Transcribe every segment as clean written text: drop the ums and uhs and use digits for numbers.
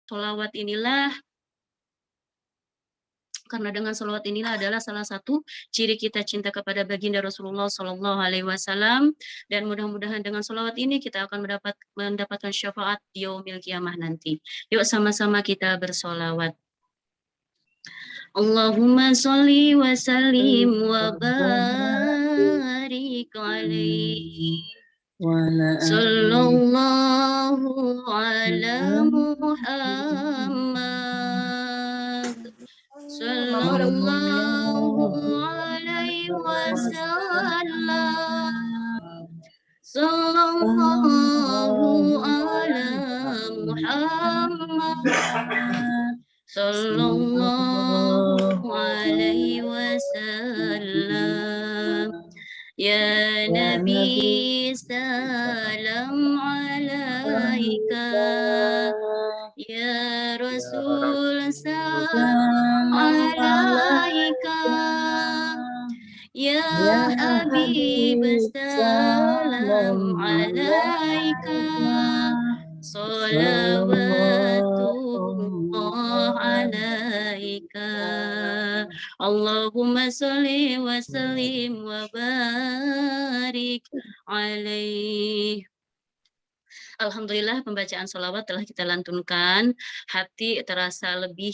sholawat inilah karena dengan sholawat inilah adalah salah satu ciri kita cinta kepada baginda Rasulullah Shallallahu Alaihi Wasallam, dan mudah-mudahan dengan sholawat ini kita akan mendapatkan syafaat di yaumil qiyamah nanti. Yuk sama-sama kita bersolawat. Allahumma sholli wa sallim wa barik alaihi. Sallallahu ala Muhammad. Sallallahu alaihi wasallam. Sallallahu ala Muhammad. Sallallahu alaihi wasallam. Ya Nabi salam alaika. Ya Rasul salam alaika. Ya Habib salam alaika. Salawatullah alaika. Allahumma sholli wa sallim wa barik alaih. Alhamdulillah pembacaan sholawat telah kita lantunkan, hati terasa lebih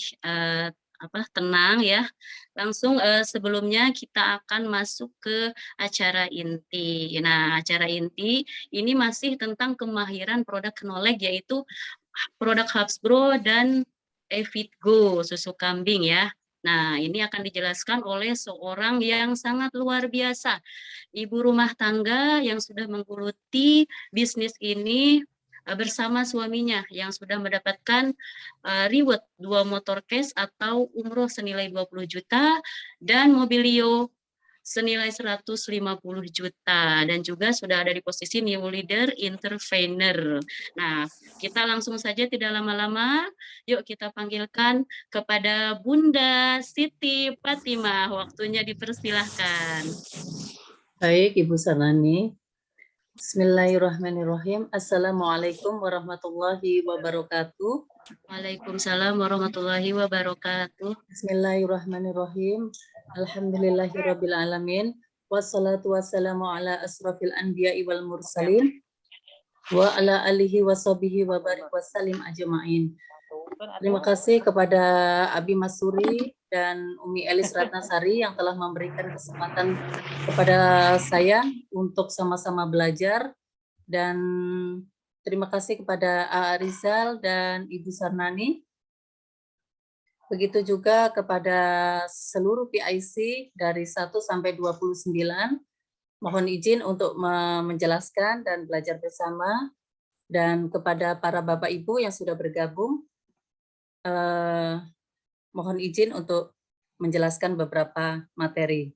tenang ya. Langsung sebelumnya kita akan masuk ke acara inti. Nah, acara inti ini masih tentang kemahiran produk knowledge, yaitu produk Habsbro dan Evitgo susu kambing ya. Nah, ini akan dijelaskan oleh seorang yang sangat luar biasa, ibu rumah tangga yang sudah menggeluti bisnis ini bersama suaminya yang sudah mendapatkan reward 2 motor cash atau umroh senilai 20 juta dan mobilio senilai 150 juta, dan juga sudah ada di posisi new leader intervener. Nah, kita langsung saja tidak lama-lama, yuk kita panggilkan kepada Bunda Siti Fatimah. Waktunya dipersilahkan. Baik, Ibu Sanani. Bismillahirrahmanirrahim. Assalamualaikum warahmatullahi wabarakatuh. Waalaikumsalam warahmatullahi wabarakatuh. Bismillahirrahmanirrahim. Alhamdulillahirabbil alamin. Wassalatu wassalamu ala asrafil anbiya'i wal mursalin wa ala alihi washabihi wa barik wasallim ajma'in. Terima kasih kepada Abi Masuri dan Umi Elis Ratnasari yang telah memberikan kesempatan kepada saya untuk sama-sama belajar, dan terima kasih kepada A. Rizal dan Ibu Sarnani. Begitu juga kepada seluruh PIC dari 1 sampai 29. Mohon izin untuk menjelaskan dan belajar bersama, dan kepada para Bapak Ibu yang sudah bergabung, mohon izin untuk menjelaskan beberapa materi.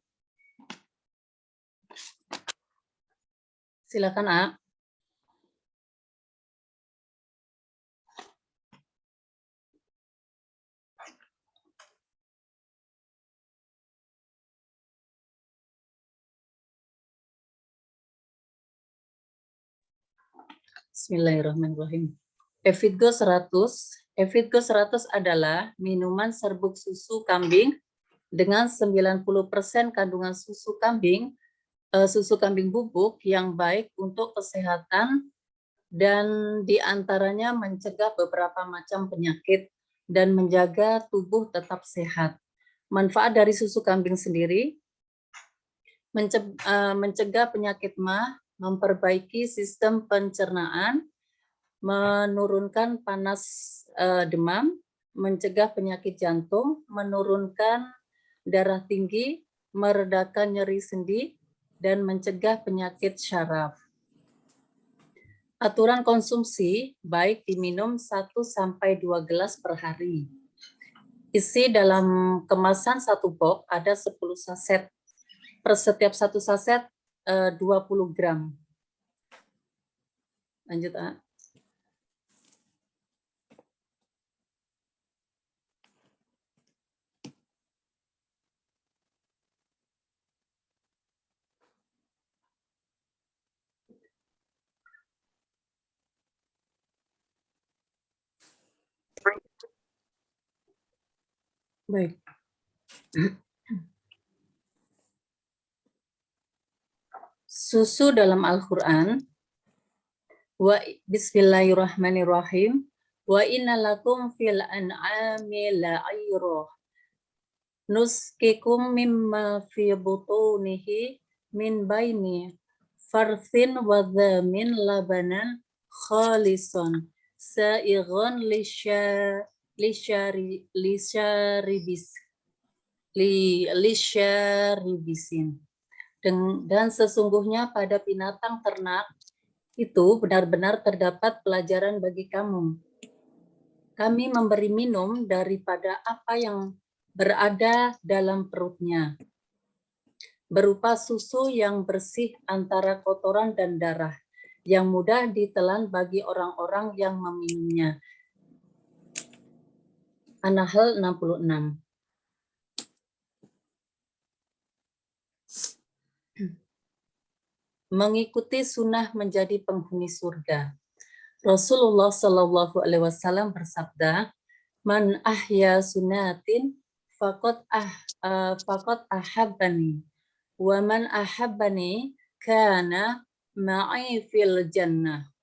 Silakan, A. Bismillahirrahmanirrahim. Evitgo 100. Evitgo 100 adalah minuman serbuk susu kambing dengan 90% kandungan susu kambing bubuk yang baik untuk kesehatan, dan diantaranya mencegah beberapa macam penyakit dan menjaga tubuh tetap sehat. Manfaat dari susu kambing sendiri: mencegah penyakit MAH, memperbaiki sistem pencernaan, menurunkan panas demam, mencegah penyakit jantung, menurunkan darah tinggi, meredakan nyeri sendi, dan mencegah penyakit syaraf. Aturan konsumsi: baik diminum 1 sampai 2 gelas per hari. Isi dalam kemasan 1 box ada 10 saset. Per setiap 1 saset 20 gram. Lanjut, A. Baik. Susu dalam Al-Quran. Bismillahirrahmanirrahim. Wa inna lakum fil an'ami la'ira. Nuskikum mimma fi butunihi min baini farthin wa dhamin labanan khalisan sa'ighun lisyaribisin. Dan sesungguhnya pada binatang ternak itu benar-benar terdapat pelajaran bagi kamu. Kami memberi minum daripada apa yang berada dalam perutnya, berupa susu yang bersih antara kotoran dan darah, yang mudah ditelan bagi orang-orang yang meminumnya. An-Nahl 66. Mengikuti sunnah menjadi penghuni surga. Rasulullah Shallallahu Alaihi Wasallam bersabda, "Man ahya sunatin fakot ahabbani, wa man ahabbani kana ma'i fil jannah."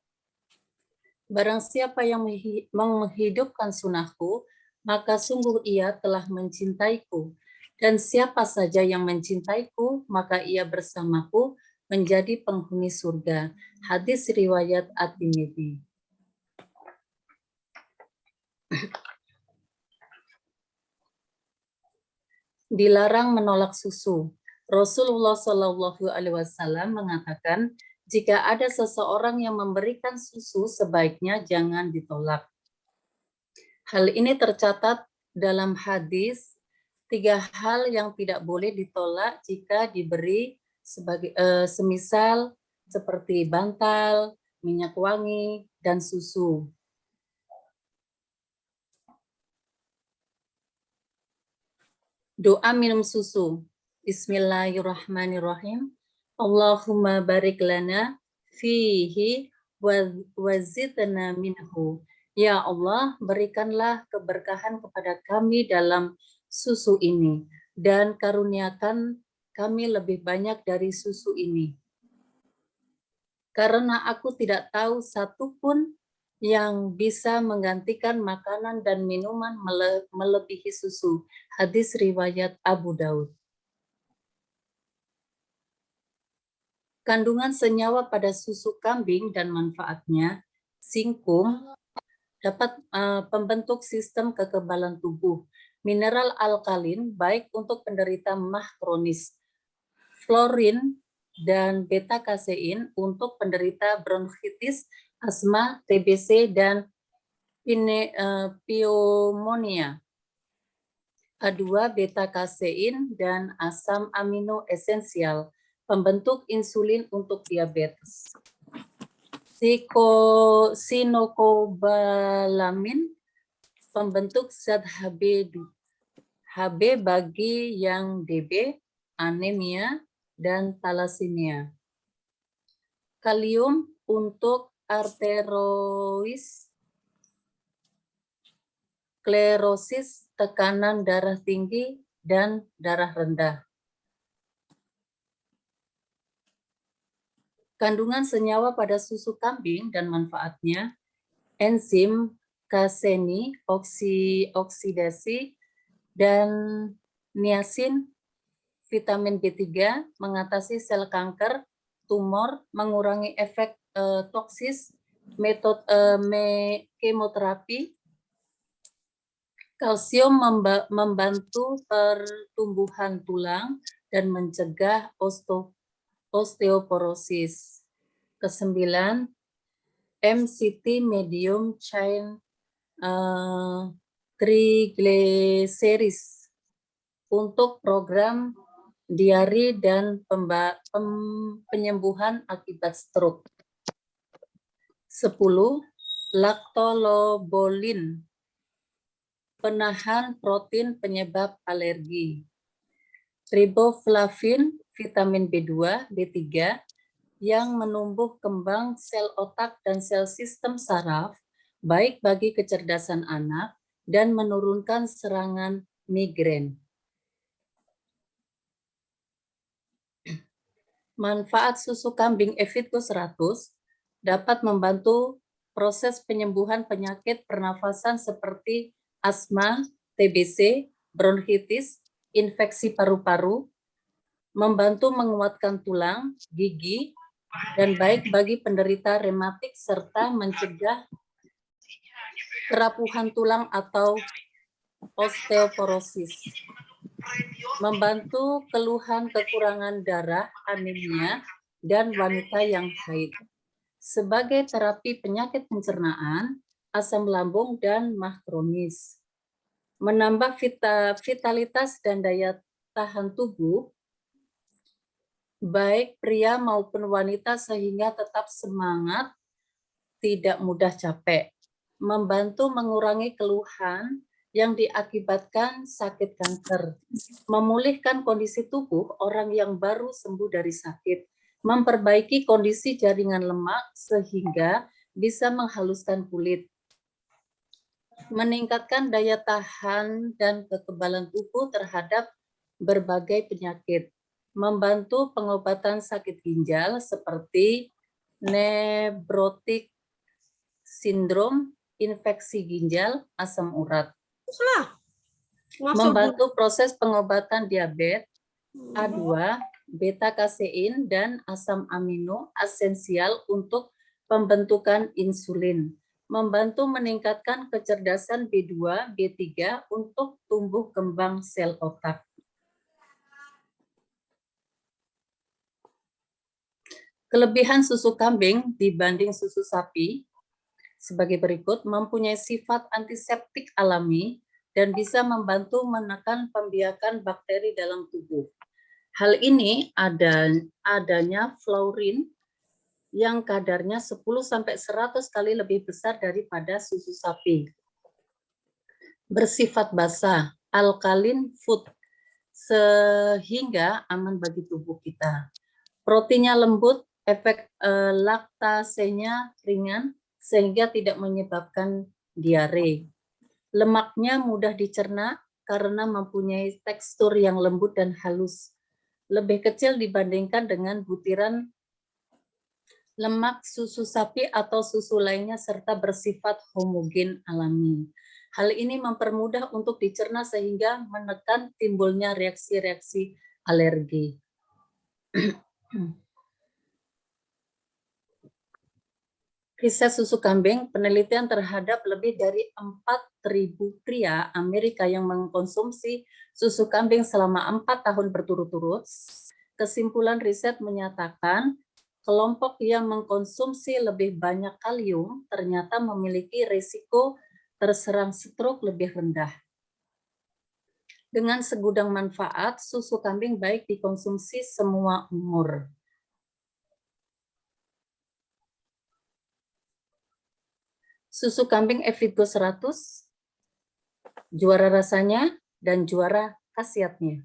Barang siapa yang menghidupkan sunahku, maka sungguh ia telah mencintaiku. Dan siapa saja yang mencintaiku, maka ia bersamaku menjadi penghuni surga. Hadis riwayat At-Tirmidzi. Dilarang menolak susu. Rasulullah Shallallahu Alaihi Wasallam mengatakan, jika ada seseorang yang memberikan susu, sebaiknya jangan ditolak. Hal ini tercatat dalam hadis, 3 hal yang tidak boleh ditolak jika diberi sebagai semisal seperti bantal, minyak wangi, dan susu. Doa minum susu. Bismillahirrahmanirrahim. Allahumma barik lana fihi wa zidna minhu. Ya Allah, berikanlah keberkahan kepada kami dalam susu ini dan karuniakan kami lebih banyak dari susu ini. Karena aku tidak tahu satupun yang bisa menggantikan makanan dan minuman melebihi susu. Hadis riwayat Abu Daud. Kandungan senyawa pada susu kambing dan manfaatnya. Singkum dapat pembentuk sistem kekebalan tubuh. Mineral alkalin baik untuk penderita MAH kronis. Fluorin dan beta kasein untuk penderita bronkitis, asma, TBC, dan pneumonia. A2 beta kasein dan asam amino esensial, pembentuk insulin untuk diabetes. Sinokobalamin, pembentuk zat HB bagi yang DB, anemia, dan thalassemia. Kalium untuk sklerosis, tekanan darah tinggi, dan darah rendah. Kandungan senyawa pada susu kambing dan manfaatnya. Enzim kaseni, oksidasi, dan niacin, vitamin B3, mengatasi sel kanker, tumor, mengurangi efek toksis, kemoterapi. Kalsium membantu pertumbuhan tulang dan mencegah osteoporosis. Kesembilan, MCT medium chain triglycerides untuk program diare dan penyembuhan akibat stroke. 10. Lactolobolin, penahan protein penyebab alergi. Riboflavin, vitamin B2, B3, yang menumbuh kembang sel otak dan sel sistem saraf, baik bagi kecerdasan anak dan menurunkan serangan migrain. Manfaat susu kambing Evitgo 100 dapat membantu proses penyembuhan penyakit pernafasan seperti asma, TBC, bronkitis, infeksi paru-paru, membantu menguatkan tulang, gigi, dan baik bagi penderita rematik serta mencegah kerapuhan tulang atau osteoporosis. Membantu keluhan kekurangan darah, anemia, dan wanita yang haid. Sebagai terapi penyakit pencernaan, asam lambung, dan MAH kronis. Menambah vitalitas dan daya tahan tubuh, baik pria maupun wanita sehingga tetap semangat, tidak mudah capek. Membantu mengurangi keluhan yang diakibatkan sakit kanker, memulihkan kondisi tubuh orang yang baru sembuh dari sakit, memperbaiki kondisi jaringan lemak sehingga bisa menghaluskan kulit, meningkatkan daya tahan dan kekebalan tubuh terhadap berbagai penyakit, membantu pengobatan sakit ginjal seperti nephrotic syndrome, infeksi ginjal, asam urat. Membantu proses pengobatan diabetes, A2, beta-kasein, dan asam amino esensial untuk pembentukan insulin. Membantu meningkatkan kecerdasan B2, B3 untuk tumbuh kembang sel otak. Kelebihan susu kambing dibanding susu sapi sebagai berikut: mempunyai sifat antiseptik alami dan bisa membantu menekan pembiakan bakteri dalam tubuh. Hal ini adanya fluorin yang kadarnya 10-100 kali lebih besar daripada susu sapi. Bersifat basah, alkaline food, sehingga aman bagi tubuh kita. Proteinnya lembut, efek laktasenya ringan, sehingga tidak menyebabkan diare. Lemaknya mudah dicerna karena mempunyai tekstur yang lembut dan halus. Lebih kecil dibandingkan dengan butiran lemak susu sapi atau susu lainnya serta bersifat homogen alami. Hal ini mempermudah untuk dicerna sehingga menekan timbulnya reaksi-reaksi alergi. Riset susu kambing, penelitian terhadap lebih dari 4.000 pria Amerika yang mengkonsumsi susu kambing selama 4 tahun berturut-turut. Kesimpulan riset menyatakan kelompok yang mengkonsumsi lebih banyak kalium ternyata memiliki risiko terserang stroke lebih rendah. Dengan segudang manfaat, susu kambing baik dikonsumsi semua umur. Susu kambing Evitgo 100, juara rasanya dan juara khasiatnya.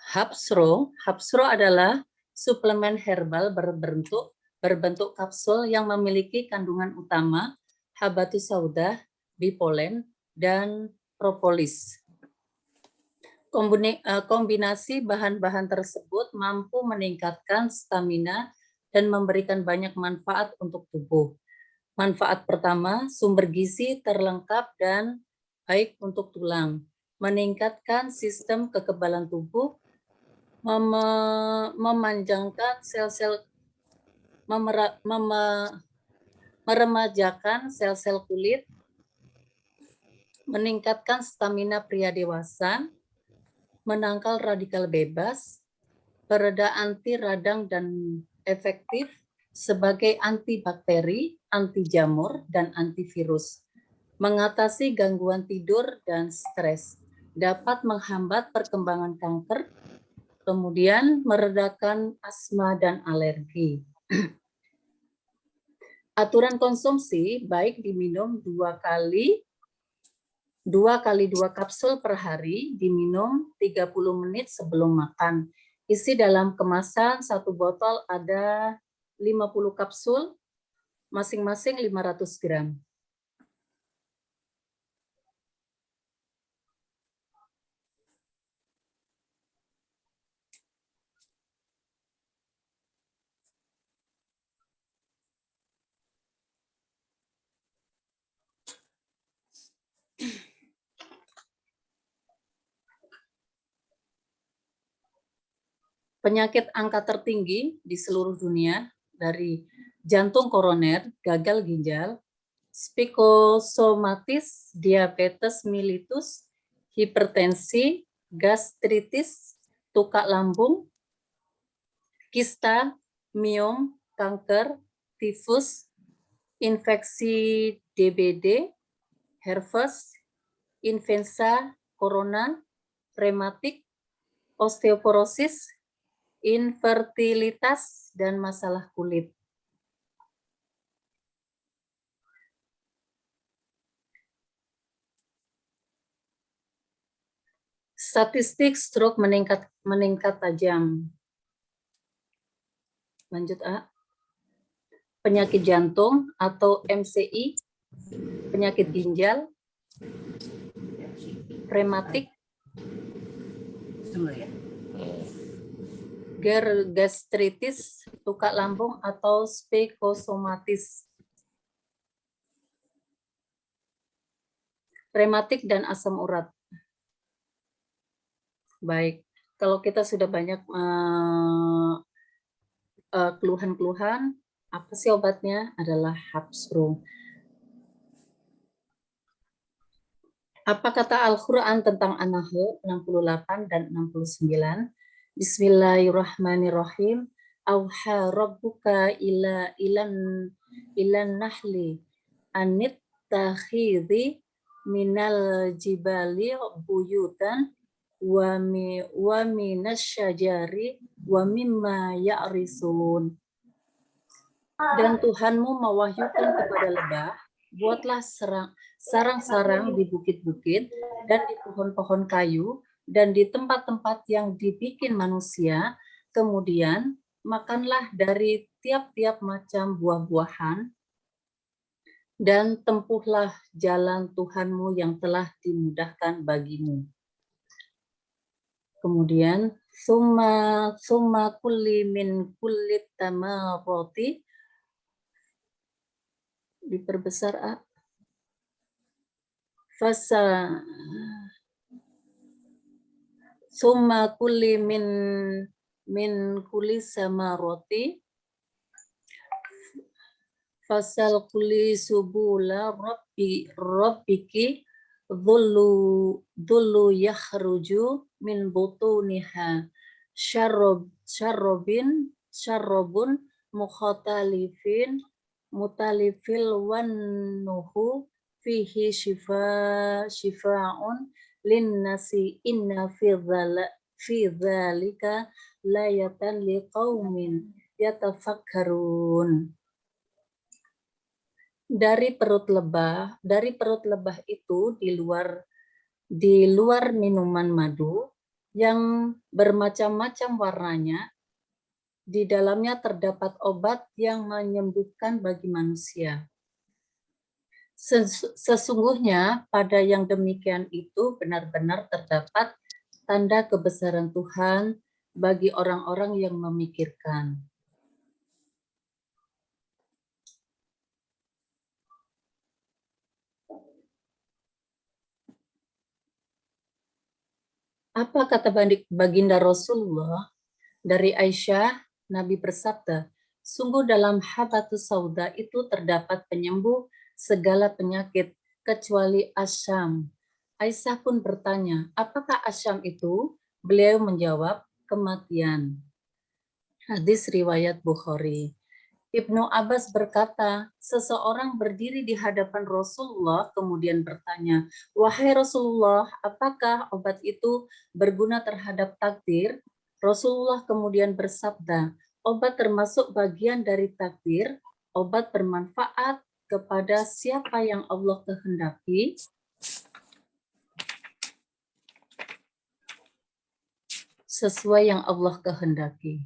Hapsro adalah suplemen herbal berbentuk kapsul yang memiliki kandungan utama habatus sauda, bipolen, dan propolis. Kombinasi bahan-bahan tersebut mampu meningkatkan stamina dan memberikan banyak manfaat untuk tubuh. Manfaat pertama, sumber gizi terlengkap dan baik untuk tulang, meningkatkan sistem kekebalan tubuh, memanjangkan sel-sel, meremajakan sel-sel kulit, meningkatkan stamina pria dewasa, menangkal radikal bebas, pereda anti radang dan efektif sebagai antibakteri, anti jamur, dan antivirus. Mengatasi gangguan tidur dan stres. Dapat menghambat perkembangan kanker, kemudian meredakan asma dan alergi. Aturan konsumsi baik diminum 2 kali 2 kapsul per hari, diminum 30 menit sebelum makan. Isi dalam kemasan 1 botol ada 50 kapsul, masing-masing 500 gram. Penyakit angka tertinggi di seluruh dunia dari jantung koroner, gagal ginjal, spikosomatis, diabetes mellitus, hipertensi, gastritis, tukak lambung, kista, miom, kanker, tifus, infeksi DBD, herpes, influenza, corona, rematik, osteoporosis, infertilitas, dan masalah kulit. Statistik stroke meningkat tajam. Lanjut, A. Penyakit jantung atau MCI, penyakit ginjal, rematik, gastritis, tukak lambung atau spikosomatis, rematik, dan asam urat. Baik, kalau kita sudah banyak keluhan-keluhan, apa sih obatnya? Adalah Habsrum. Apa kata Al-Quran tentang An-Nahl 68 dan 69? Bismillahirrahmanirrahim. Auha rabbuka ilan nahli anit takhidhi minal jibali buyutan wa minasyajari wa mimma ya'risun. Dan Tuhanmu mewahyukan kepada lebah, buatlah sarang-sarang di bukit-bukit dan di pohon-pohon kayu dan di tempat-tempat yang dibikin manusia, kemudian makanlah dari tiap-tiap macam buah-buahan dan tempuhlah jalan Tuhanmu yang telah dimudahkan bagimu. Kemudian summa kulli min kulli tamarati, diperbesar, A. Fasa summa kulli min kulli samarati fasal kulli subula rabbiki dhullu yakhruju min butuniha syarrobun mutalifil wannuhu fihi shifa'un linnasi inna fi dzalika layatan liqaumin yatafakkarun. Dari perut lebah itu di luar minuman madu yang bermacam-macam warnanya, di dalamnya terdapat obat yang menyembuhkan bagi manusia. Sesungguhnya pada yang demikian itu benar-benar terdapat tanda kebesaran Tuhan bagi orang-orang yang memikirkan. Apa kata baginda Rasulullah? Dari Aisyah, Nabi bersabda, sungguh dalam habatus sauda itu terdapat penyembuh segala penyakit kecuali asyam. Aisyah pun bertanya, apakah asyam itu? Beliau menjawab, kematian. Hadis riwayat Bukhari. Ibnu Abbas berkata, seseorang berdiri di hadapan Rasulullah kemudian bertanya, "Wahai Rasulullah, apakah obat itu berguna terhadap takdir?" Rasulullah kemudian bersabda, "Obat termasuk bagian dari takdir, obat bermanfaat kepada siapa yang Allah kehendaki, sesuai yang Allah kehendaki."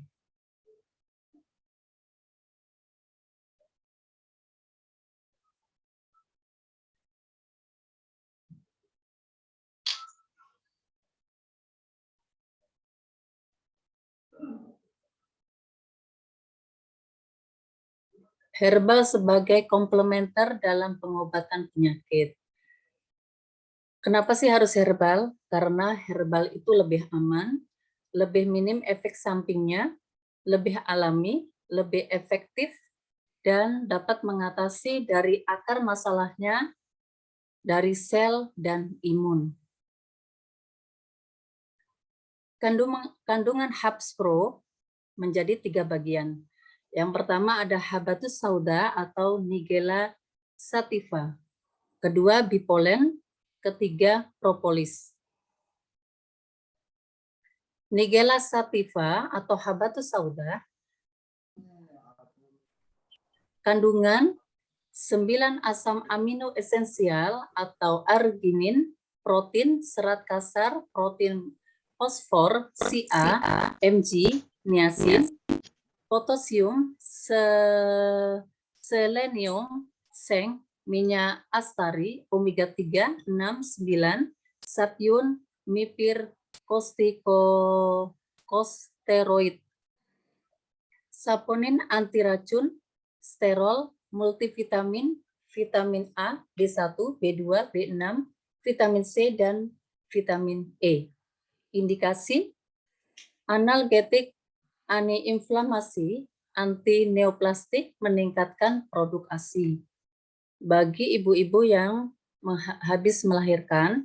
Herbal sebagai komplementer dalam pengobatan penyakit. Kenapa sih harus herbal? Karena herbal itu lebih aman, lebih minim efek sampingnya, lebih alami, lebih efektif, dan dapat mengatasi dari akar masalahnya dari sel dan imun. Kandungan Habs Pro menjadi 3 bagian. Yang pertama ada Habatus Sauda atau Nigella sativa. Kedua bipolen, ketiga propolis. Nigella sativa atau Habatus Sauda kandungan 9 asam amino esensial atau arginin, protein, serat kasar, protein fosfor, Ca, Mg, niacin, potasium, selenium, seng, minyak astari, omega 3, 6, 9, sapiun, mipir, corticosteroid, saponin anti racun, sterol, multivitamin, vitamin A, B1, B2, B6, vitamin C, dan vitamin E. Indikasi analgetik, antiinflamasi, anti-neoplastik, meningkatkan produk ASI. Bagi ibu-ibu yang habis melahirkan,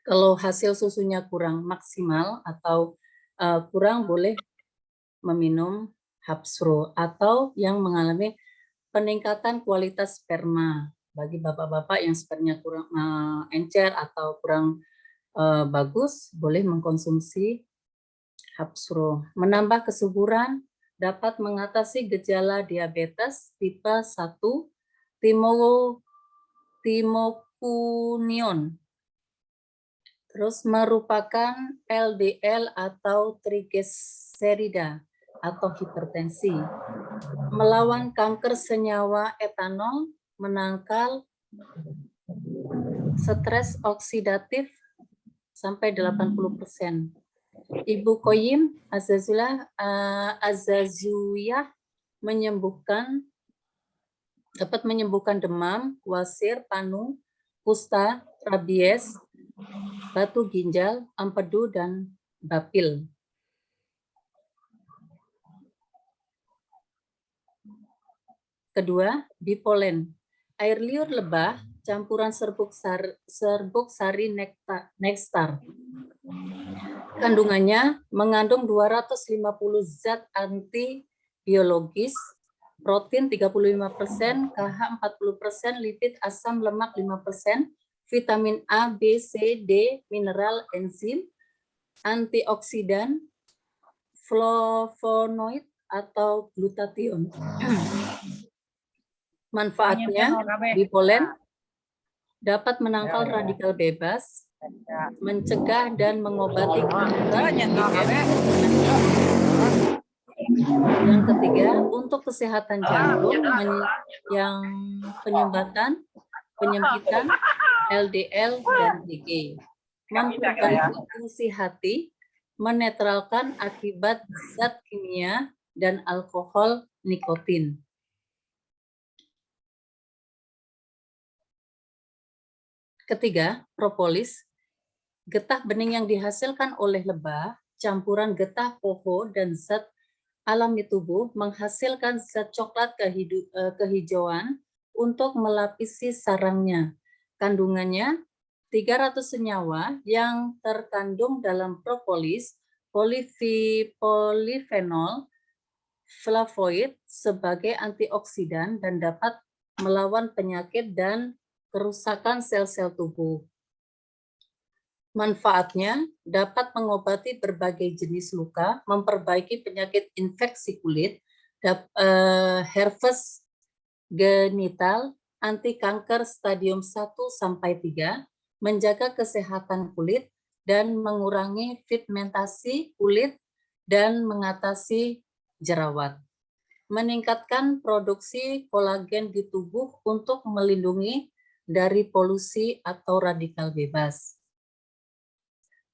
kalau hasil susunya kurang maksimal atau kurang, boleh meminum Habs Pro, atau yang mengalami peningkatan kualitas sperma. Bagi bapak-bapak yang spermanya kurang encer atau kurang bagus, boleh mengkonsumsi Habs Pro. Menambah kesuburan, dapat mengatasi gejala diabetes tipe 1, timokunion. Terus merupakan LDL atau trigliserida atau hipertensi. Melawan kanker senyawa etanol, menangkal stres oksidatif sampai 80%. Ibu Qayyim Az-Jawziyah dapat menyembuhkan demam, wasir, panu, kusta, rabies, batu ginjal, empedu, dan bapil. Kedua, bipolen. Air liur lebah, campuran serbuk sari nektar. Kandungannya mengandung 250 zat antibiologis, protein 35%, KH 40%, lipid asam lemak 5%, vitamin A, B, C, D, mineral, enzim, antioksidan, flavonoid atau glutathione. Manfaatnya, bipolen dapat menangkal radikal bebas, mencegah dan mengobati kanker. Yang ketiga, untuk kesehatan jantung, yang penyempitan LDL dan DG, memperbaiki fungsi hati, menetralkan akibat zat kimia dan alkohol nikotin. Ketiga, propolis, getah bening yang dihasilkan oleh lebah, campuran getah poho dan zat alami tubuh menghasilkan zat coklat kehijauan untuk melapisi sarangnya. Kandungannya 300 senyawa yang terkandung dalam propolis, polifenol, flavonoid sebagai antioksidan dan dapat melawan penyakit dan kerusakan sel-sel tubuh. Manfaatnya dapat mengobati berbagai jenis luka, memperbaiki penyakit infeksi kulit, herpes genital, anti kanker stadium 1-3, menjaga kesehatan kulit, dan mengurangi pigmentasi kulit dan mengatasi jerawat. Meningkatkan produksi kolagen di tubuh untuk melindungi dari polusi atau radikal bebas.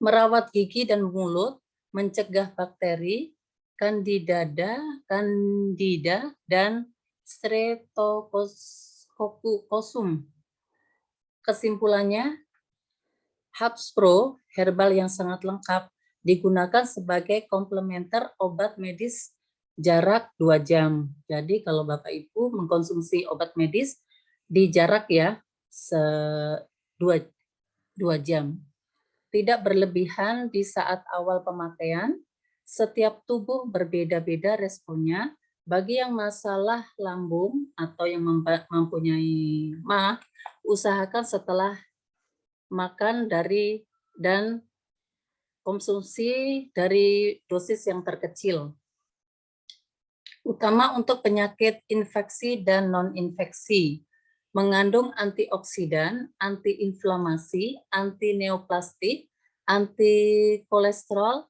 Merawat gigi dan mulut, mencegah bakteri, candida dan streptococcus. Kesimpulannya, Hubs Pro herbal yang sangat lengkap digunakan sebagai komplementer obat medis jarak 2 jam. Jadi kalau Bapak Ibu mengkonsumsi obat medis di jarak ya 2 jam. Tidak berlebihan di saat awal pemakaian. Setiap tubuh berbeda-beda responnya. Bagi yang masalah lambung atau yang mempunyai MA, usahakan setelah makan dan konsumsi dari dosis yang terkecil. Utama untuk penyakit infeksi dan non-infeksi. Mengandung antioksidan, antiinflamasi, antineoplastik, anti kolesterol,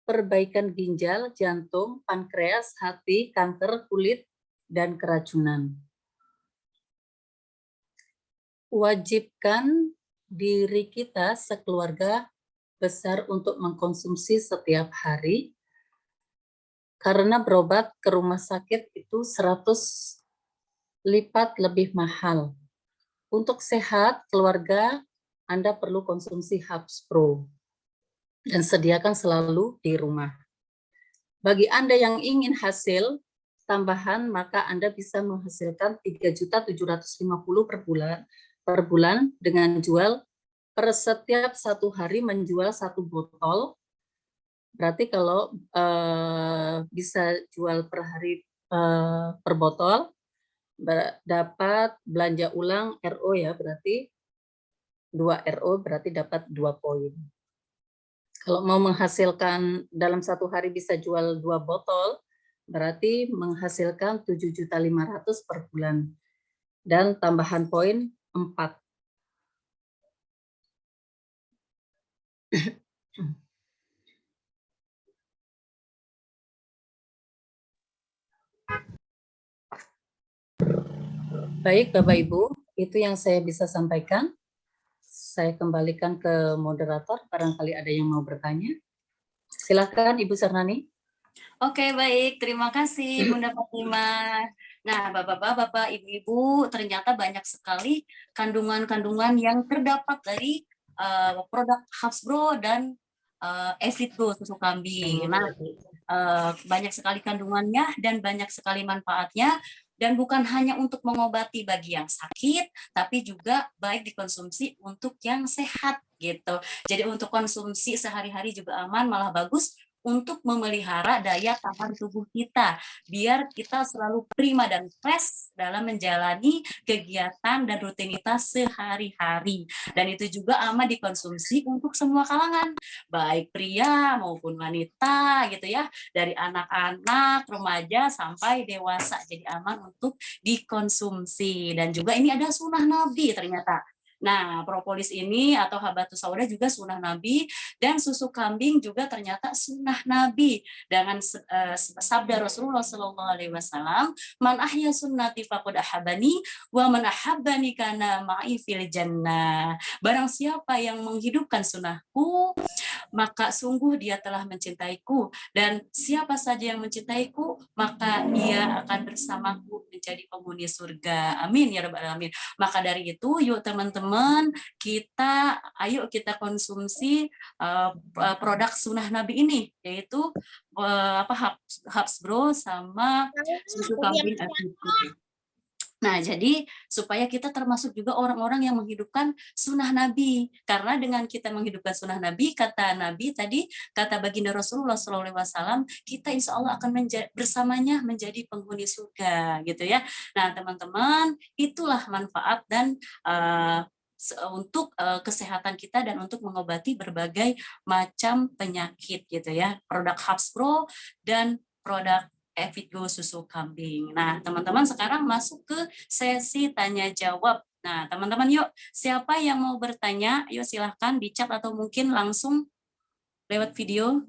perbaikan ginjal, jantung, pankreas, hati, kanker kulit, dan keracunan. Wajibkan diri kita sekeluarga besar untuk mengkonsumsi setiap hari, karena berobat ke rumah sakit itu 100 lipat lebih mahal. Untuk sehat, keluarga Anda perlu konsumsi Hubs Pro dan sediakan selalu di rumah. Bagi Anda yang ingin hasil tambahan, maka Anda bisa menghasilkan 3.750.000 per bulan dengan jual per setiap 1 hari menjual 1 botol. Berarti kalau bisa jual per hari per botol, dapat belanja ulang RO ya, berarti 2 RO berarti dapat 2 poin. Kalau mau menghasilkan dalam 1 hari bisa jual 2 botol, berarti menghasilkan 7.500.000 per bulan. Dan tambahan poin 4. Baik Bapak Ibu, itu yang saya bisa sampaikan. Saya kembalikan ke moderator, barangkali ada yang mau bertanya. Silakan Ibu Sarnani. Oke, baik. Terima kasih Bunda Fatimah. Nah, Bapak-bapak, Ibu-ibu, ternyata banyak sekali kandungan-kandungan yang terdapat dari produk Hubs Pro dan Evitgo susu kambing. Nah, banyak sekali kandungannya dan banyak sekali manfaatnya. Dan bukan hanya untuk mengobati bagi yang sakit, tapi juga baik dikonsumsi untuk yang sehat gitu. Jadi untuk konsumsi sehari-hari juga aman, malah bagus untuk memelihara daya tahan tubuh kita, biar kita selalu prima dan fresh dalam menjalani kegiatan dan rutinitas sehari-hari. Dan itu juga aman dikonsumsi untuk semua kalangan, baik pria maupun wanita gitu ya, dari anak-anak, remaja sampai dewasa, jadi aman untuk dikonsumsi. Dan juga ini ada sunnah Nabi ternyata. Nah, propolis ini atau habatus sauda juga sunnah Nabi, dan susu kambing juga ternyata sunnah Nabi. Dengan sabda Rasulullah SAW, man ahya sunnati faqad ahabani, wa man ahabbani kana ma'i fil jannah. Barang siapa yang menghidupkan sunnahku, maka sungguh dia telah mencintaiku, dan siapa saja yang mencintaiku, maka ia akan bersamaku menjadi penghuni surga. Amin ya rabbal alamin. Maka dari itu, yuk teman-teman, ayo kita konsumsi produk sunnah Nabi ini, yaitu Hubs Pro sama susu kambing. Nah, jadi supaya kita termasuk juga orang-orang yang menghidupkan sunnah Nabi. Karena dengan kita menghidupkan sunnah Nabi, kata Nabi tadi, kata baginda Rasulullah SAW, kita insya Allah akan bersamanya menjadi penghuni surga, gitu ya. Nah, teman-teman, itulah manfaat dan untuk kesehatan kita dan untuk mengobati berbagai macam penyakit, gitu ya. Produk Habspro dan produk Evigo susu kambing. Nah, teman-teman sekarang masuk ke sesi tanya jawab. Nah, teman-teman yuk, siapa yang mau bertanya? Yuk silahkan di chat atau mungkin langsung lewat video.